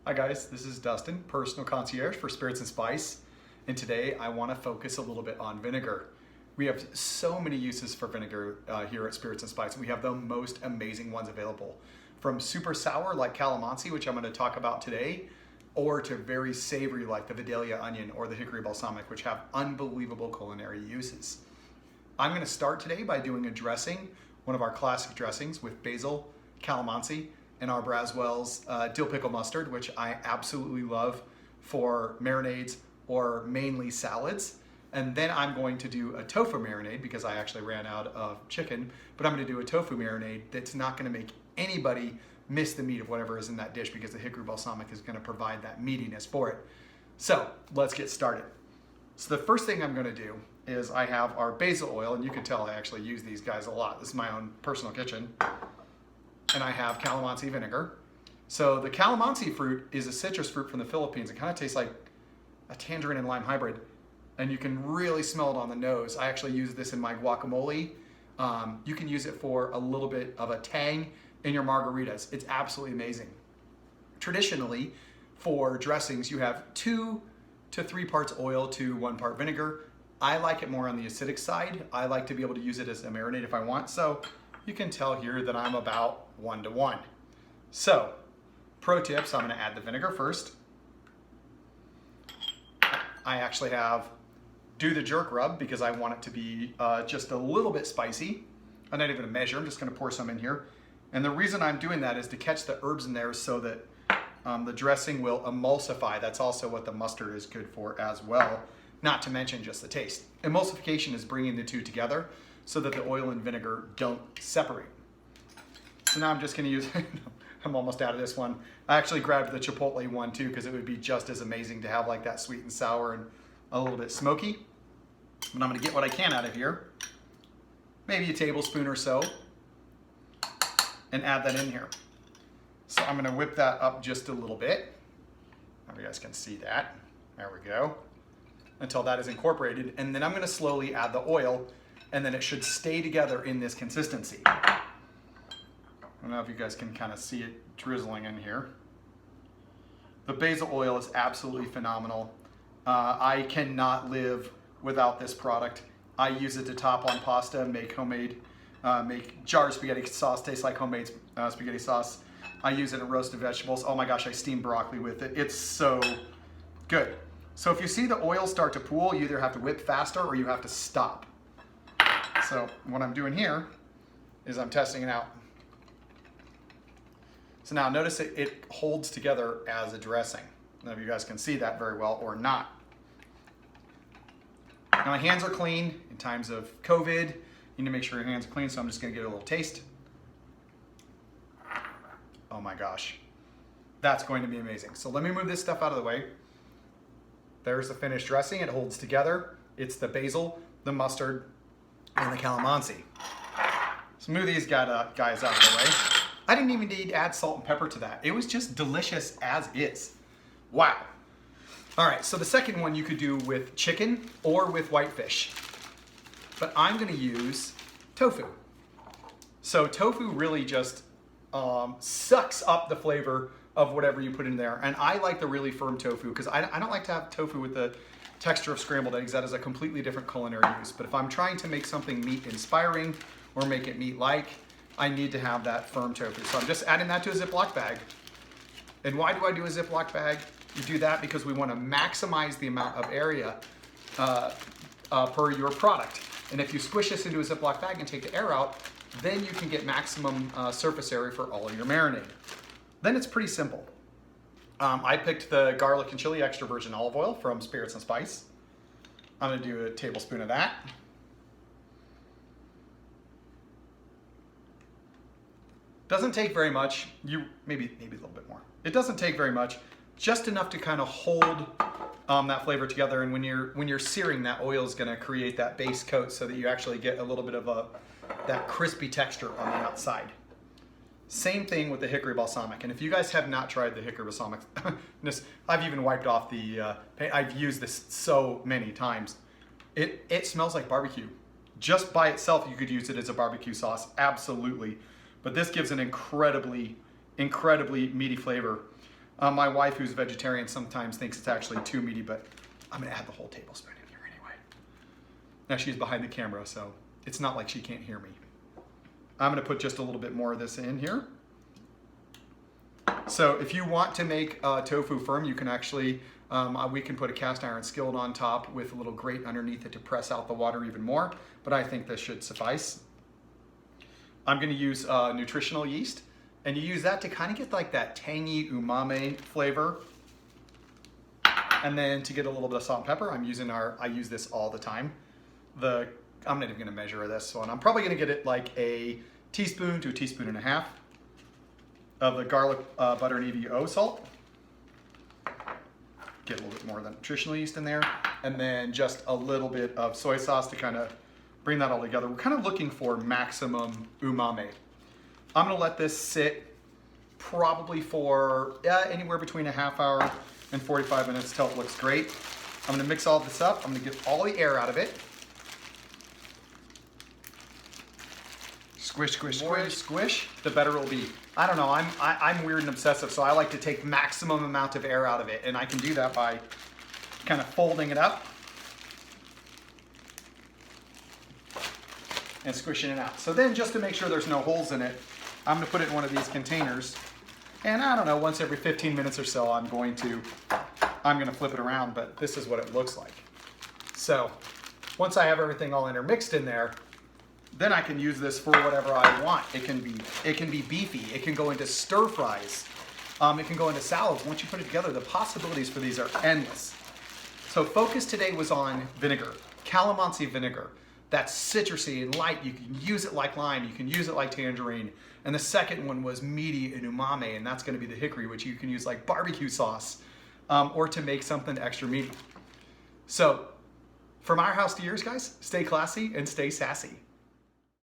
Hi guys, this is Dustin, personal concierge for Spirits and Spice, and today I want to focus a little bit on vinegar. We have so many uses for vinegar here at Spirits and Spice. We have the most amazing ones available, from super sour like Calamansi, which I'm going to talk about today, or to very savory like the Vidalia onion or the Hickory Balsamic, which have unbelievable culinary uses. I'm going to start today by doing a dressing, one of our classic dressings with basil, calamansi, and our Braswell's dill pickle mustard, which I absolutely love for marinades or mainly salads. And then I'm going to do a tofu marinade because I actually ran out of chicken, but I'm going to do a tofu marinade that's not going to make anybody miss the meat of whatever is in that dish because the Hickory Balsamic is going to provide that meatiness for it. So let's get started. So the first thing I'm going to do is I have our basil oil, and you can tell I actually use these guys a lot. This is my own personal kitchen. And I have calamansi vinegar. So the calamansi fruit is a citrus fruit from the Philippines. It kind of tastes like a tangerine and lime hybrid, and you can really smell it on the nose. I actually use this in my guacamole. You can use it for a little bit of a tang in your margaritas. It's absolutely amazing. Traditionally, for dressings, you have 2 to 3 parts oil to 1 part vinegar. I like it more on the acidic side. I like to be able to use it as a marinade if I want. So you can tell here that I'm about 1 to 1. So, pro tips, I'm going to add the vinegar first. I actually do the jerk rub because I want it to be just a little bit spicy. I'm not even a measure, I'm just going to pour some in here. And the reason I'm doing that is to catch the herbs in there so that the dressing will emulsify. That's also what the mustard is good for as well, not to mention just the taste. Emulsification is bringing the two together so that the oil and vinegar don't separate. So now I'm just going to use, I'm almost out of this one. I actually grabbed the chipotle one too because it would be just as amazing to have like that sweet and sour and a little bit smoky. But I'm going to get what I can out of here, maybe a tablespoon or so, and add that in here. So I'm going to whip that up just a little bit. Now you guys can see that. There we go. Until that is incorporated. And then I'm going to slowly add the oil, and then it should stay together in this consistency. I don't know if you guys can kind of see it drizzling in here. The basil oil is absolutely phenomenal. I cannot live without this product. I use it to top on pasta, make jar spaghetti sauce taste like homemade spaghetti sauce. I use it in roasted vegetables. Oh my gosh, I steam broccoli with it. It's so good. So if you see the oil start to pool, you either have to whip faster or you have to stop. So what I'm doing here is I'm testing it out. So now notice it holds together as a dressing. I don't know if you guys can see that very well or not. Now my hands are clean. In times of COVID, you need to make sure your hands are clean, so I'm just gonna get a little taste. Oh my gosh, that's going to be amazing. So let me move this stuff out of the way. There's the finished dressing. It holds together. It's the basil, the mustard, and the calamansi. So move these guys out of the way. I didn't even need to add salt and pepper to that. It was just delicious as is. Wow. All right, so the second one you could do with chicken or with whitefish. But I'm gonna use tofu. So tofu really just sucks up the flavor of whatever you put in there. And I like the really firm tofu because I don't like to have tofu with the texture of scrambled eggs. That is a completely different culinary use. But if I'm trying to make something meat inspiring or make it meat-like, I need to have that firm tofu. So I'm just adding that to a Ziploc bag. And why do I do a Ziploc bag? You do that because we want to maximize the amount of area per your product. And if you squish this into a Ziploc bag and take the air out, then you can get maximum surface area for all of your marinade. Then it's pretty simple. I picked the garlic and chili extra virgin olive oil from Spirits and Spice. I'm gonna do a tablespoon of that. Doesn't take very much. Maybe a little bit more. It doesn't take very much, just enough to kind of hold that flavor together. And when you're searing, that oil is gonna create that base coat so that you actually get a little bit of that crispy texture on the outside. Same thing with the Hickory Balsamic. And if you guys have not tried the Hickory Balsamic, I've even wiped off the paint. I've used this so many times. It smells like barbecue. Just by itself, you could use it as a barbecue sauce, absolutely. But this gives an incredibly meaty flavor. My wife, who's vegetarian, sometimes thinks it's actually too meaty, but I'm gonna add the whole tablespoon in here anyway. Now she's behind the camera, so it's not like she can't hear me. I'm gonna put just a little bit more of this in here. So if you want to make tofu firm, you can actually, we can put a cast iron skillet on top with a little grate underneath it to press out the water even more, but I think this should suffice. I'm gonna use nutritional yeast, and you use that to kind of get like that tangy umami flavor. And then to get a little bit of salt and pepper, I use this all the time. I'm not even gonna measure this one. I'm probably gonna get it like a teaspoon to a teaspoon and a half of the garlic butter and EVO salt. Get a little bit more of that nutritional yeast in there. And then just a little bit of soy sauce to kind of bring that all together. We're kind of looking for maximum umami. I'm gonna let this sit probably for anywhere between a half hour and 45 minutes till it looks great. I'm gonna mix all this up. I'm gonna get all the air out of it. Squish, squish, squish, squish, the better it'll be. I don't know, I'm weird and obsessive, so I like to take maximum amount of air out of it, and I can do that by kind of folding it up and squishing it out. So then, just to make sure there's no holes in it, I'm gonna put it in one of these containers, and I don't know, once every 15 minutes or so, I'm gonna flip it around, but this is what it looks like. So, once I have everything all intermixed in there, then I can use this for whatever I want. It can be beefy. It can go into stir fries. It can go into salads. Once you put it together, the possibilities for these are endless. So focus today was on vinegar, calamansi vinegar. That's citrusy and light. You can use it like lime. You can use it like tangerine. And the second one was meaty and umami, and that's going to be the hickory, which you can use like barbecue sauce or to make something extra meaty. So from our house to yours, guys, stay classy and stay sassy.